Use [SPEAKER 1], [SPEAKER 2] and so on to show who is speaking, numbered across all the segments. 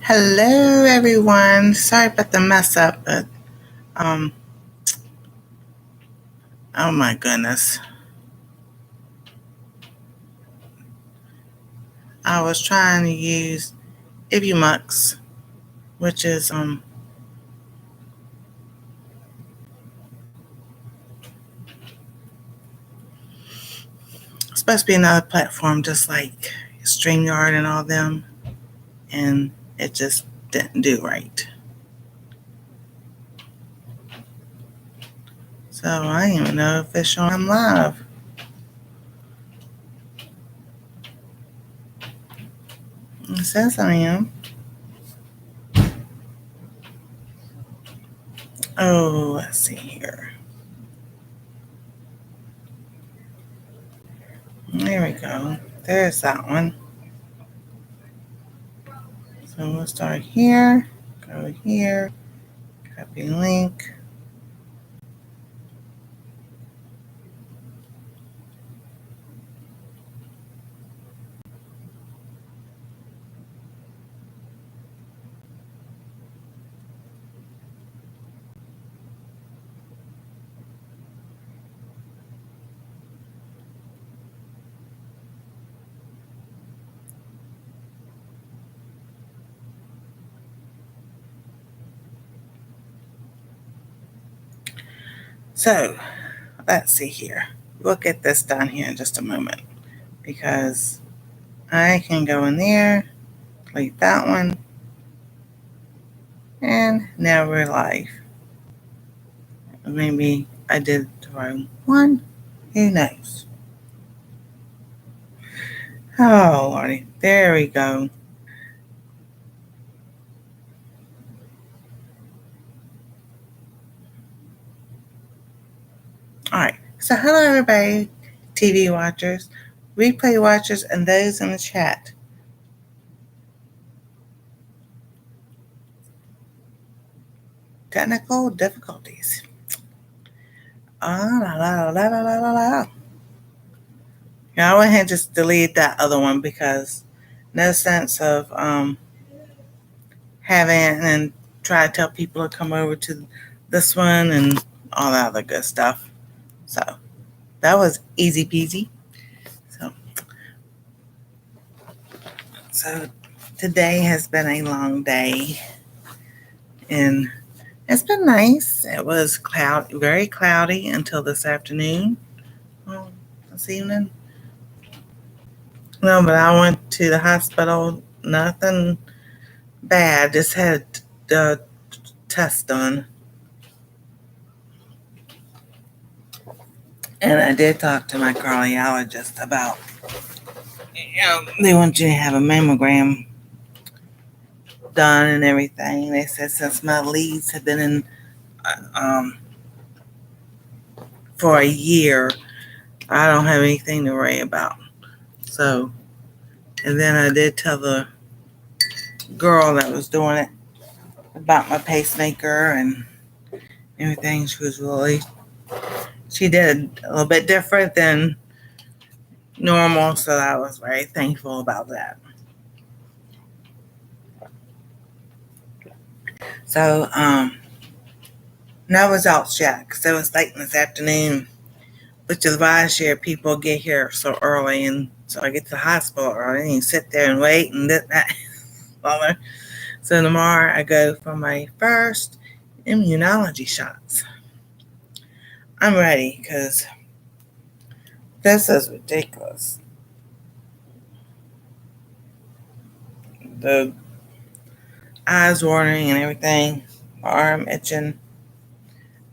[SPEAKER 1] Hello, everyone. Sorry about the mess up, but um, oh my goodness, I was trying to use Ibumux, which is supposed to be another platform, just like StreamYard and all them, and it just didn't do right. So I don't even know if it's showing I'm live. It says I am. Oh, let's see here. There we go. There's that one. So we'll start here, go here, copy link. So let's see here. We'll get this done here in just a moment because I can go in there, delete that one, and now we're live. Maybe I did the wrong one. Who knows? Oh, Lordy. There we go. All right. So hello, everybody, TV watchers, replay watchers, and those in the chat. Technical difficulties. La, la, la, la, la, la, la. Yeah, I went ahead and just delete that other one because no sense of having and try to tell people to come over to this one and all that other good stuff. So that was easy peasy. So today has been a long day and it's been nice. It was very cloudy until this afternoon. Well, this evening. No, but I went to the hospital. Nothing bad. Just had the test done. And I did talk to my cardiologist about, they want you to have a mammogram done and everything. They said since my leads have been in for a year, I don't have anything to worry about. So, and then I did tell the girl that was doing it about my pacemaker and everything. She did a little bit different than normal, so I was very thankful about that. So, no results yet because it was late in this afternoon, which is why I share people get here so early, and so I get to the hospital early and sit there and wait and that. So tomorrow I go for my first immunology shots. I'm ready because this is ridiculous. The eyes watering and everything, my arm itching.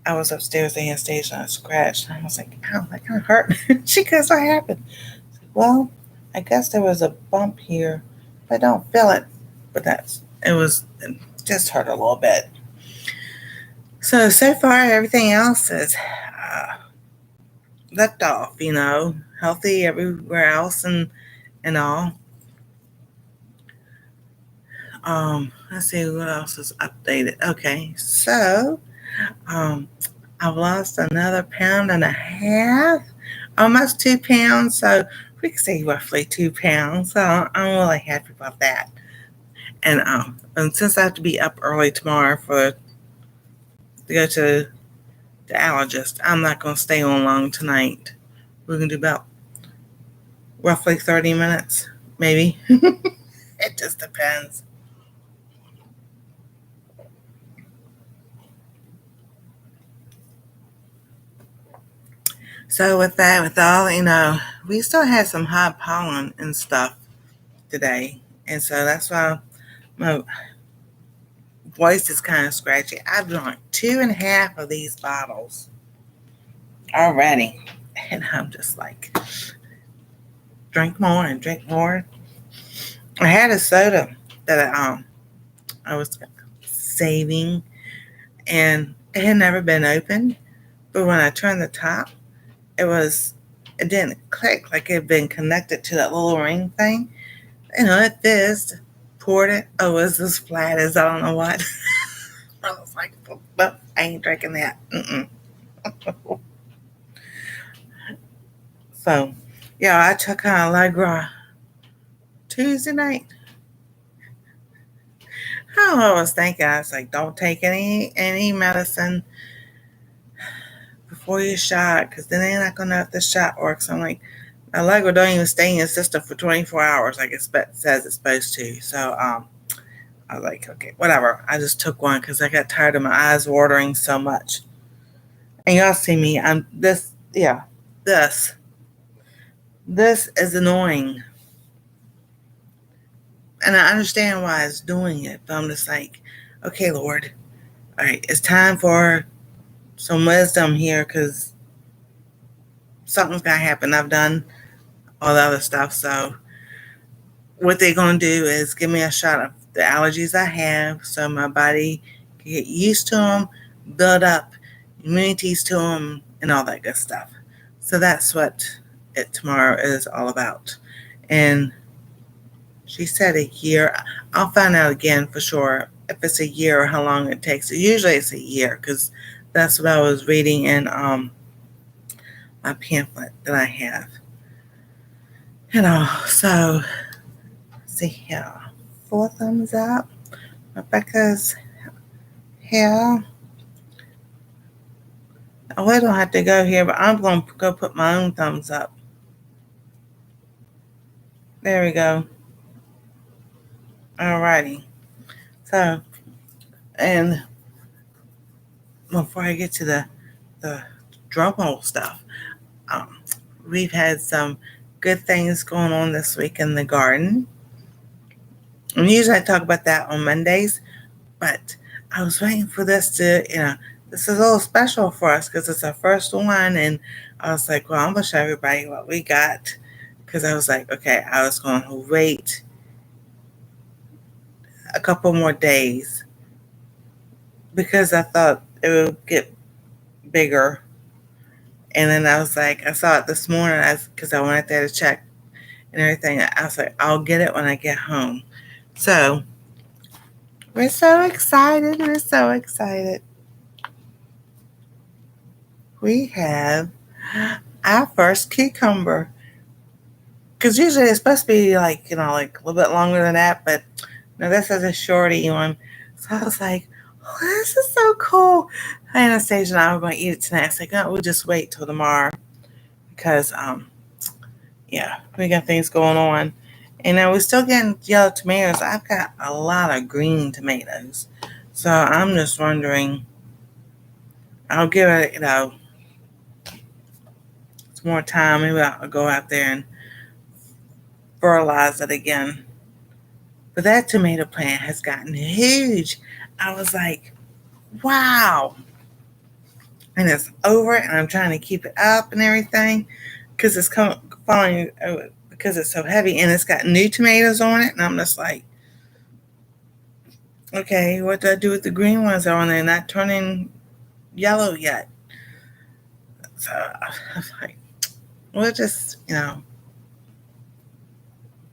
[SPEAKER 1] I was upstairs with Anastasia and I scratched. And I was like, ow, that kind of hurt. She goes, what happened? I said, well, I guess there was a bump here, but I don't feel it. But it just hurt a little bit. So far, everything else is left off, healthy everywhere else and all. Let's see what else is updated. Okay, so I've lost another 1.5 pounds, almost 2 pounds. So we can say roughly 2 pounds. So I'm really happy about that. And since I have to be up early tomorrow to go to the allergist, I'm not going to stay on long tonight. We're going to do about roughly 30 minutes, maybe. It just depends. So with all, we still had some hot pollen and stuff today. And so that's why my voice is kind of scratchy. I've drunk 2.5 of these bottles already. And I'm just like, drink more and drink more. I had a soda that I was saving, and it had never been opened. But when I turned the top, it didn't click like it had been connected to that little ring thing. It fizzed, poured it. Oh, it was as flat as I don't know what. I was like, well, I ain't drinking that. So, yeah, I took an Allegra Tuesday night. I was thinking, I was like, don't take any medicine before your shot, because then they're not going to know if the shot works. I'm like, Allegra don't even stay in your system for 24 hours like it says it's supposed to. So, I was like, okay, whatever. I just took one because I got tired of my eyes watering so much. And y'all see me, this is annoying. And I understand why it's doing it, but I'm just like, okay, Lord, all right, it's time for some wisdom here, because something's got to happen. I've done all the other stuff. So what they're going to do is give me a shot of the allergies I have so my body can get used to them, build up immunities to them, and all that good stuff. So that's what tomorrow is all about. And she said a year. I'll find out again for sure if it's a year or how long it takes. Usually it's a year, because that's what I was reading in my pamphlet that I have. So see here. 4 thumbs up. Rebecca's here. Oh, I don't have to go here, but I'm going to go put my own thumbs up. There we go. Alrighty. So, and before I get to the drum roll stuff, we've had some good things going on this week in the garden. And usually I talk about that on Mondays, but I was waiting for this to, this is a little special for us because it's our first one. And I was like, well, I'm going to show everybody what we got. Because I was like, okay, I was going to wait a couple more days because I thought it would get bigger. And then I was like, I saw it this morning because I went there to check and everything. I was like, I'll get it when I get home. So we're so excited. We're so excited. We have our first cucumber. Because usually it's supposed to be like a little bit longer than that. But no, this is a shorty one. So I was like, oh, this is so cool. Anastasia and I were going to eat it tonight. I was like, no, we'll just wait till tomorrow. Because, we got things going on. And now we're still getting yellow tomatoes. I've got a lot of green tomatoes. So I'm just wondering, I'll give it, some more time. Maybe I'll go out there and fertilize it again. But that tomato plant has gotten huge. I was like, wow. And it's over, and I'm trying to keep it up and everything because it's falling because it's so heavy, and it's got new tomatoes on it. And I'm just like, okay, what do I do with the green ones on there? Not turning yellow yet. So I was like, we'll just,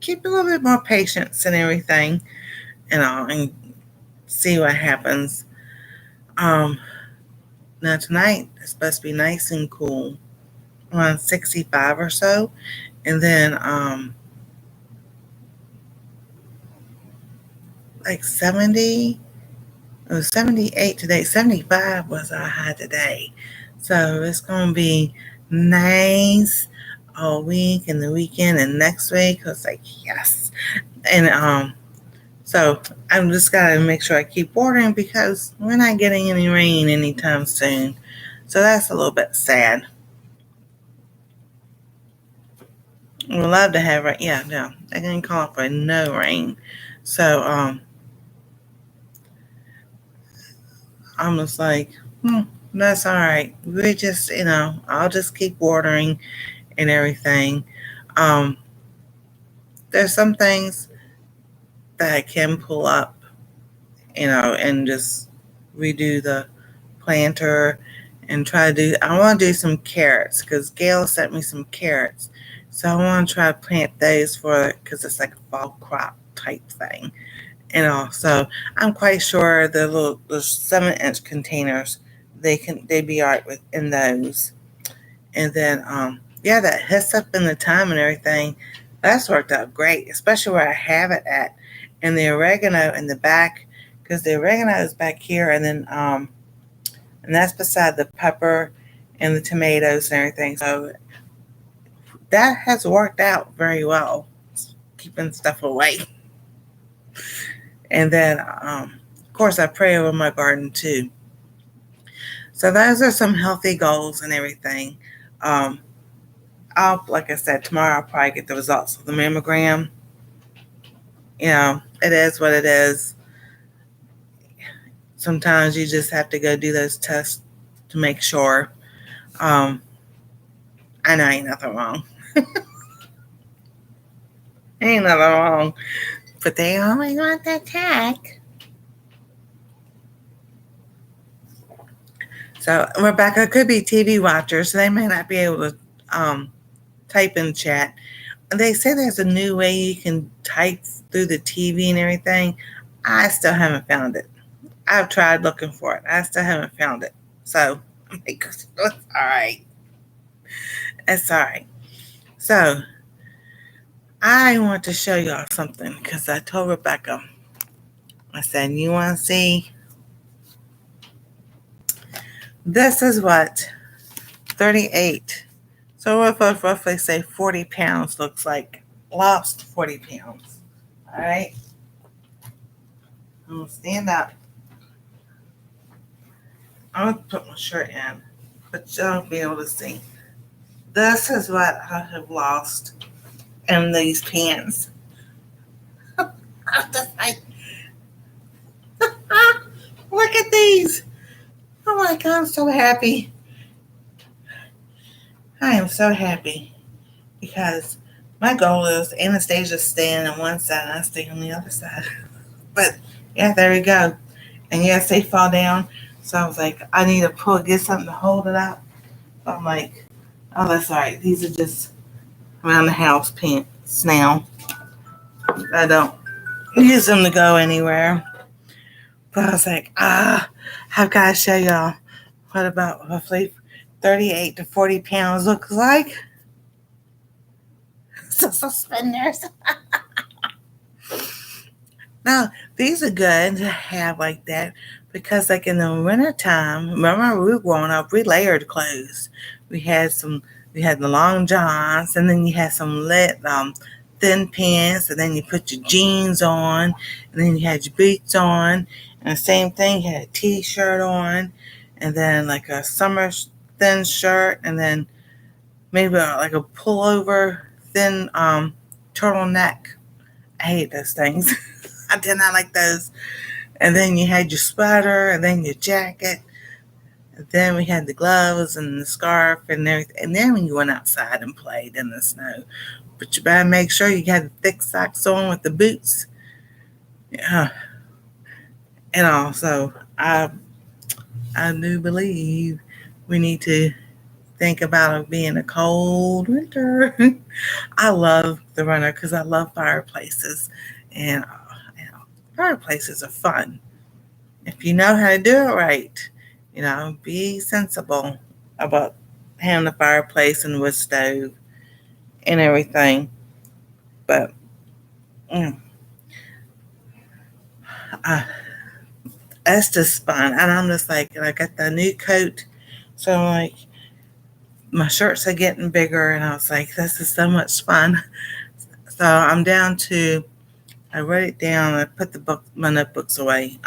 [SPEAKER 1] keep a little bit more patience and everything, and see what happens. Now tonight it's supposed to be nice and cool, around 65 or so, and then like 70. It was 78 today. 75 was our high today. So it's going to be nice all week and the weekend and next week. I was like, yes. And so I'm just got to make sure I keep watering because we're not getting any rain anytime soon. So that's a little bit sad. We would love to have rain. Yeah, no, they're going to call for no rain. So I'm just like, that's all right. We just, I'll just keep watering and everything. Um, there's some things that I can pull up, and just redo the planter and try to do. I want to do some carrots because Gail sent me some carrots, so I want to try to plant those for it because it's like a fall crop type thing. So I'm quite sure the 7-inch containers they'd be all right in those. And then yeah, that hyssop and the thyme and everything, that's worked out great, especially where I have it at. And the oregano in the back, because the oregano is back here, and that's beside the pepper and the tomatoes and everything. So that has worked out very well, keeping stuff away. And then of course I pray over my garden too. So those are some healthy goals and everything. Like I said, tomorrow I'll probably get the results of the mammogram. It is what it is. Sometimes you just have to go do those tests to make sure. I know ain't nothing wrong. Ain't nothing wrong. But they always want that tag. So Rebecca could be TV watcher, so they may not be able to type in chat. They say there's a new way you can type through the TV and everything. I still haven't found it. I've tried looking for it. I still haven't found it. So I'm like, it's all right. It's all right. So I want to show y'all something because I told Rebecca, I said, you want to see? This is what 38. So if I roughly say 40 pounds looks like, lost 40 pounds. All right. I'm going to stand up. I'm going to put my shirt in, but y'all be able to see. This is what I have lost in these pants. I'm just like, look at these. Oh my God, I'm so happy. I am so happy because my goal is Anastasia staying on one side and I stay on the other side. But yeah, there we go. And yes, they fall down. So I was like, I need to get something to hold it up. So I'm like, oh, that's all right. These are just around the house pants now. I don't use them to go anywhere. But I was like, I've got to show y'all what about roughly 38 to 40 pounds looks like. So suspenders. Now, these are good to have like that because like in the wintertime, remember we were growing up, we layered clothes. We had the long johns and then you had some thin pants and then you put your jeans on and then you had your boots on and the same thing, you had a t-shirt on and then like a summer thin shirt and then maybe like a pullover thin turtleneck. I hate those things. I did not like those. And then you had your sweater and then your jacket. And then we had the gloves and the scarf and everything. And then when you went outside and played in the snow. But you better make sure you had the thick socks on with the boots. Yeah. And also, I do believe we need to think about it being a cold winter. I love the winter because I love fireplaces. And fireplaces are fun. If you know how to do it right, be sensible about having a fireplace and wood stove and everything. But That's just fun. And I'm just like, I got the new coat. So I'm like, my shirts are getting bigger. And I was like, this is so much fun. So I'm down to, I wrote it down. I put my notebooks away.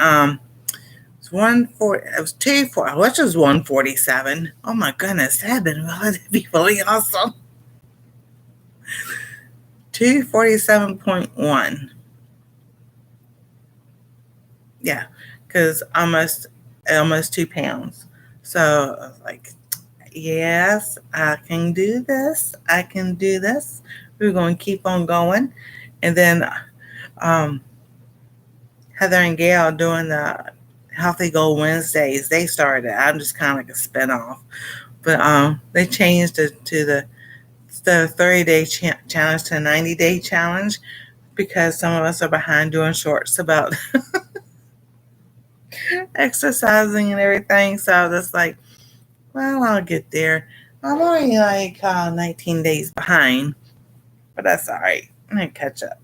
[SPEAKER 1] It's 140. It was 240, which was 147. Oh my goodness, that'd been really awesome. 247.1. Yeah, because almost 2 pounds. So I was like, yes, I can do this. I can do this. We're going to keep on going. And then um, Heather and Gail doing the Healthy Goal Wednesdays, they started it. I'm just kind of like a spinoff. But they changed it to the 30-day challenge to a 90-day challenge because some of us are behind doing shorts about exercising and everything. So I was just like, well, I'll get there. I'm only like 19 days behind, but that's all right. I'm going to catch up.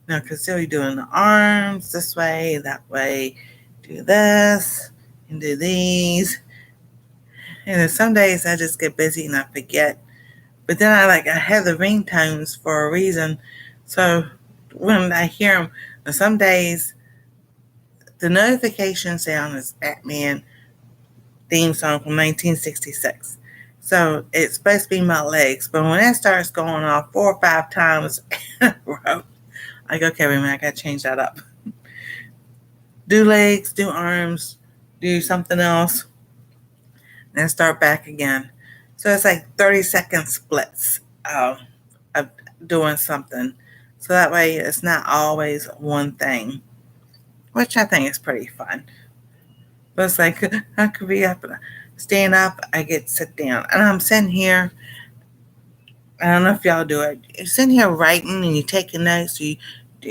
[SPEAKER 1] Now, because they'll be doing the arms this way, that way, do this, and do these. And then some days I just get busy and I forget. But then I have the ringtones for a reason. So when I hear them, some days the notification sound is Batman theme song from 1966. So it's supposed to be my legs. But when it starts going off 4 or 5 times in a row, I go, okay, wait a minute, I got to change that up. Do legs, do arms, do something else, and start back again. So it's like 30-second splits of doing something. So that way it's not always one thing, which I think is pretty fun. But it's like, I could be up, stand up, I get sit down. And I'm sitting here, I don't know if y'all do it. You're sitting here writing and you're taking notes, you're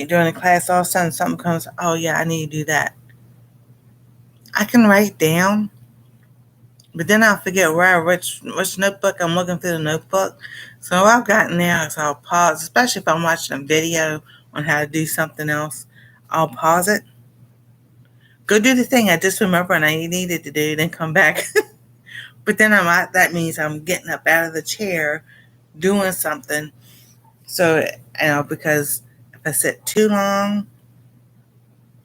[SPEAKER 1] doing a class, all of a sudden something comes, oh yeah, I need to do that. I can write down, but then I'll forget which notebook I'm looking through the notebook. So what I've gotten now is I'll pause, especially if I'm watching a video on how to do something else. I'll pause it, go do the thing I just remembered and I needed to do, then come back. But then that means I'm getting up out of the chair, doing something. So, because if I sit too long,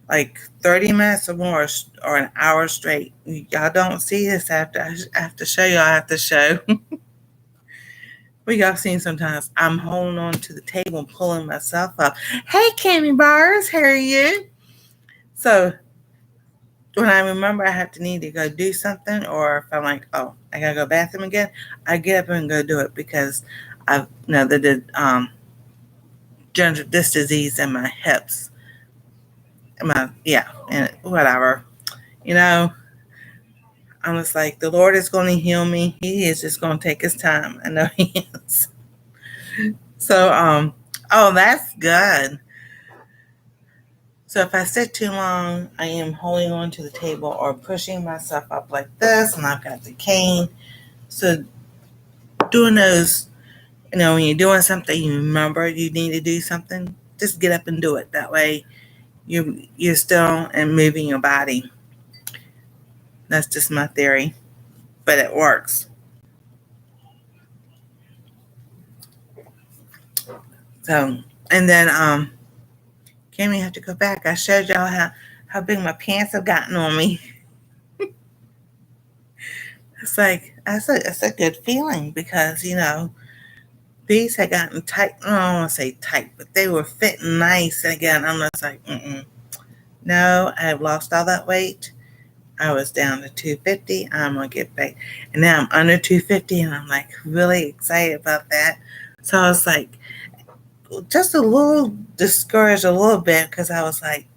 [SPEAKER 1] like 30 minutes or more, or an hour straight, y'all don't see this after. I have to show y'all. I have to show. But y'all seen sometimes I'm holding on to the table and pulling myself up. Hey, Cammy Bars, how are you? So when I remember I have to need to go do something, or if I'm like, oh, I gotta go bathroom again, I get up and go do it because I've the genital disc disease in my hips, and whatever, I'm just like, the Lord is going to heal me. He is just going to take his time. I know he is. So oh, that's good. So if I sit too long, I am holding on to the table or pushing myself up like this, and I've got the cane. So doing those, when you're doing something, you remember you need to do something, just get up and do it. That way you're still and moving your body. That's just my theory, but it works. So, and then Cammy have to go back. I showed y'all how big my pants have gotten on me. It's like, it's a good feeling because, these had gotten tight. I don't want to say tight, but they were fitting nice. And again, I'm just like, no, I've lost all that weight. I was down to 250. I'm going to get back. And now I'm under 250, and I'm like really excited about that. So I was like, just a little discouraged a little bit because I was like,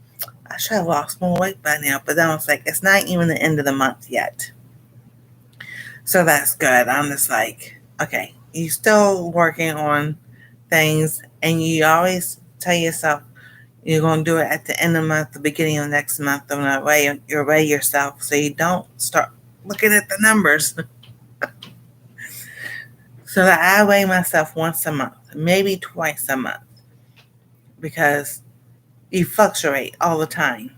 [SPEAKER 1] I should have lost more weight by now. But then I was like, it's not even the end of the month yet. So that's good. I'm just like, okay, you're still working on things, and you always tell yourself you're going to do it at the end of the month, the beginning of next month, and that way you weigh yourself so you don't start looking at the numbers. So that I weigh myself once a month, maybe twice a month, because you fluctuate all the time.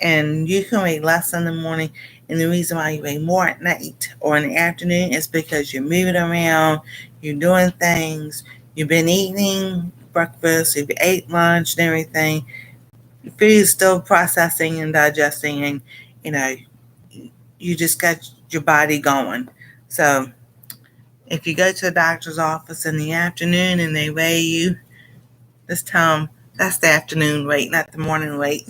[SPEAKER 1] And you can weigh less in the morning. And the reason why you weigh more at night or in the afternoon is because you're moving around, you're doing things, you've been eating breakfast, you've ate lunch and everything. Your food is still processing and digesting, and you know, you just got your body going. So if you go to the doctor's office in the afternoon and they weigh you, this time that's the afternoon weight, not the morning weight.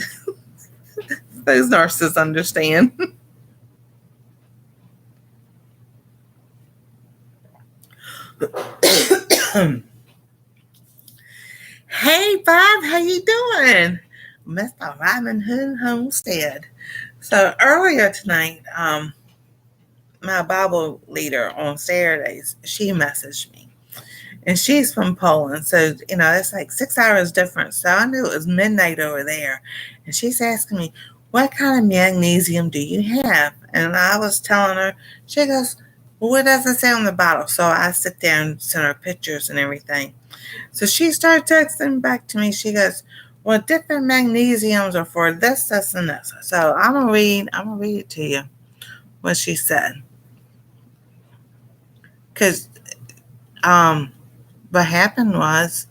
[SPEAKER 1] Those nurses understand. Hey Bob, how you doing? Mr. Robin Hood Homestead. So earlier tonight, my Bible leader on Saturdays, she messaged me. And she's from Poland. So, it's like 6 hours difference. So I knew it was midnight over there. And she's asking me, what kind of magnesium do you have? And I was telling her, she goes, well, what does it say on the bottle? So I sit there and send her pictures and everything. So she started texting back to me. She goes, well, different magnesiums are for this, this, and this. So I'm gonna read it to you, what she said. Because what happened was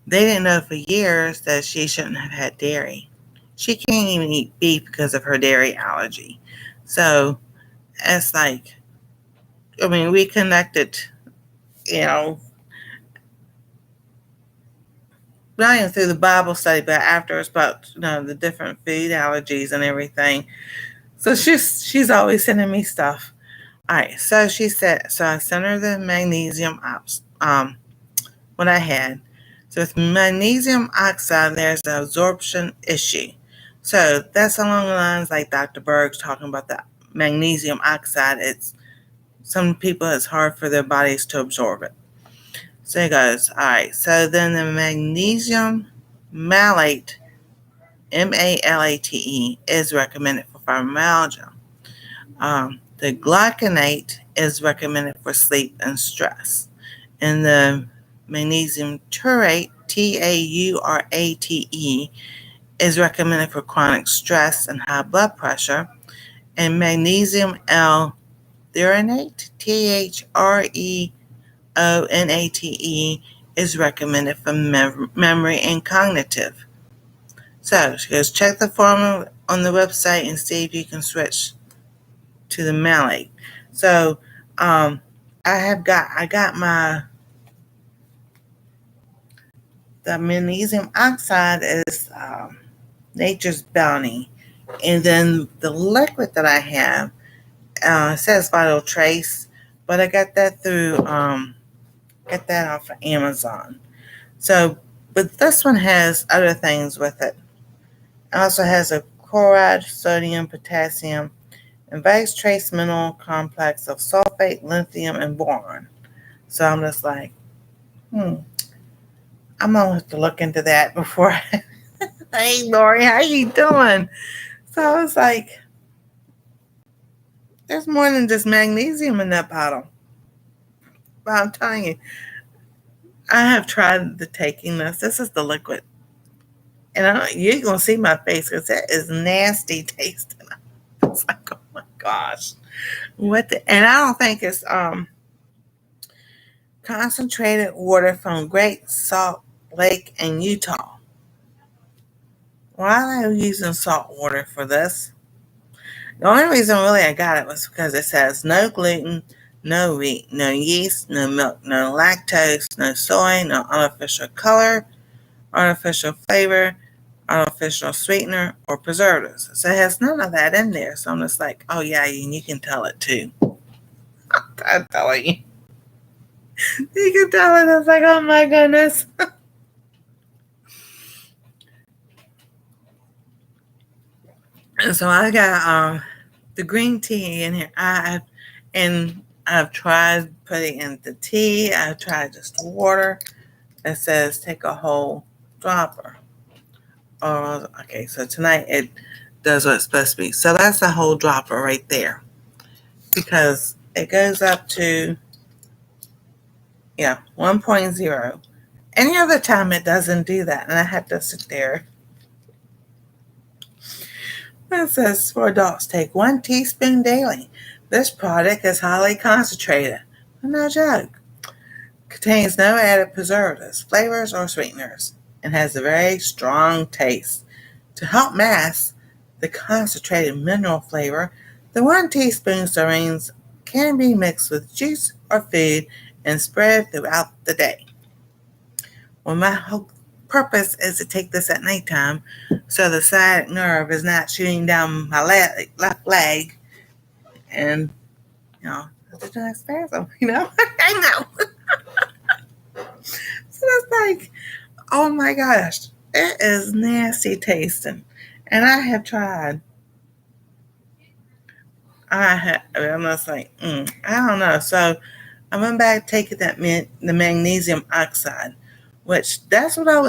[SPEAKER 1] they didn't know for years that she shouldn't have had dairy. She can't even eat beef because of her dairy allergy. So it's like, we connected, not even through the Bible study, but afterwards about, the different food allergies and everything. So she's always sending me stuff. All right. So she said, so I sent her the magnesium what I had. So with magnesium oxide, there's an absorption issue. So that's along the lines like Dr. Berg's talking about the magnesium oxide. Some people, it's hard for their bodies to absorb it. So he goes, all right. So then the magnesium malate, MALATE, is recommended for fibromyalgia. The gluconate is recommended for sleep and stress. And the magnesium taurate, TAURATE, is recommended for chronic stress and high blood pressure. And magnesium L-threonate, THREONATE, is recommended for memory and cognitive. So she goes, check the formula on the website and see if you can switch to the malate. So I got the magnesium oxide is Nature's Bounty. And then the liquid that I have says Vital Trace, but I got that got that off of Amazon. So, but this one has other things with it. It also has a chloride, sodium, potassium, and various trace mineral complex of sulfate, lithium, and boron. So I'm just like, I'm gonna have to look into that before. Hey, Lori, how you doing? So I was like, there's more than just magnesium in that bottle. But I'm telling you, I have tried taking this. This is the liquid. And you're going to see my face because that is nasty tasting. It's like, oh my gosh. And I don't think it's concentrated water from Great Salt Lake in Utah. Why are they using salt water for this? The only reason really I got it was because it says no gluten, no wheat, no yeast, no milk, no lactose, no soy, no artificial color, artificial flavor, artificial sweetener, or preservatives. So it has none of that in there. So I'm just like, oh yeah, and you can tell it too. I'm telling you. You can tell it. It's like, oh my goodness. And so I got the green tea in here. I've tried putting in the tea. I've tried just water. It says take a whole dropper. Oh, okay. So tonight it does what it's supposed to be. So that's a whole dropper right there, because it goes up to 1.0. Any other time it doesn't do that, and I have to sit there It says for adults, take 1 teaspoon daily. This product is highly concentrated. No joke. Contains no added preservatives, flavors, or sweeteners, and has a very strong taste. To help mask the concentrated mineral flavor, the 1 teaspoon servings can be mixed with juice or food and spread throughout the day. Well, my whole purpose is to take this at nighttime so the sciatic nerve is not shooting down my left leg and, it's a spasm, I know. So that's like, oh my gosh, it is nasty tasting. And I have tried. I'm just like, I don't know. So I went back taking the magnesium oxide, which that's what I was